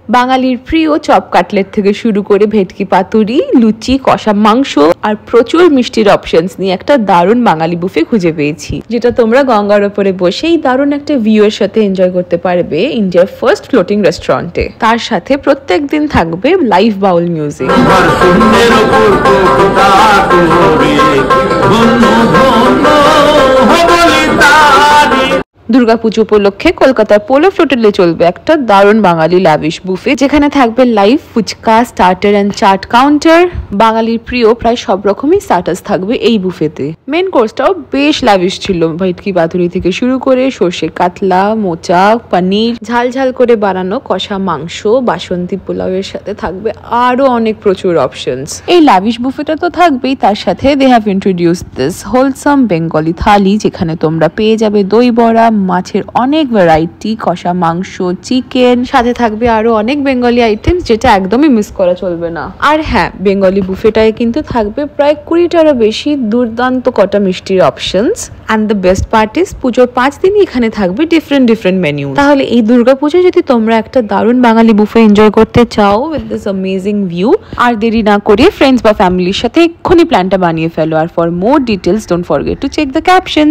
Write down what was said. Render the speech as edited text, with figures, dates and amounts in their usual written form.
বাঙালির প্রিয় chop cutlet থেকে শুরু করে ভেটকি পাতুরি, লুচি, কষা মাংস আর প্রচুর মিষ্টির অপশনস নিয়ে একটা দারুণ বাঙালি বুফে খুঁজে পেয়েছি, যেটা তোমরা গঙ্গার ওপরে বসেই দারুণ একটা ভিউ এর সাথে এনজয় করতে পারবে ইন্ডিয়ার ফার্স্ট ফ্লোটিং রেস্টুরেন্টে। তার সাথে প্রত্যেক দিন থাকবে লাইভ বাউল মিউজিক। দুর্গাপুজো উপলক্ষে কলকাতার পোলো হোটেলে চলবে একটা দারুণ বাঙালি ল্যাভিশ বুফে, যেখানে থাকবে live phuchka, starter and chaat counter. বাঙালির প্রিয় প্রায় সব রকমই স্টার্টার্স থাকবে এই বুফেতে। মেন কোর্সটাও বেশ ল্যাভিশ ছিল, ভেটকি পাতুরি থেকে শুরু করে সর্ষে কাতলা, মোচা, পনির, ঝাল ঝাল করে বানানো কষা মাংস, বাসন্তী পোলাওয়ের সাথে থাকবে আরো অনেক প্রচুর অপশনস। এই ল্যাভিশ বুফেটা তো থাকবেই, তার সাথে they have introduce this wholesome Bengali thali, যেখানে তোমরা পেয়ে যাবে দই বড়া, মাছের অনেক ভ্যারাইটি, কষা মাংস, চিকেন, সাথে থাকবে আরো অনেক বেঙ্গলি আইটেমস, যেটা একদমই মিস করা চলবে না। আর হ্যাঁ, বেঙ্গলি বুফেটায় কিন্তু থাকবে প্রায় 20টারও বেশি দুর্দান্ত কটা মিষ্টির options. And the best part is, পুজোর 5 দিনই এখানে থাকবে ডিফারেন্ট মেনু। তাহলে এই দুর্গাপুজোয় যদি তোমরা একটা দারুণ বাঙালি বুফে এনজয় করতে চাও উইথ দিস অ্যামেজিং ভিউ, আর দেরি না করে ফ্রেন্ডস বা ফ্যামিলির সাথে এক্ষুনি প্ল্যানটা বানিয়ে ফেলো। আর for more details don't forget to check the caption.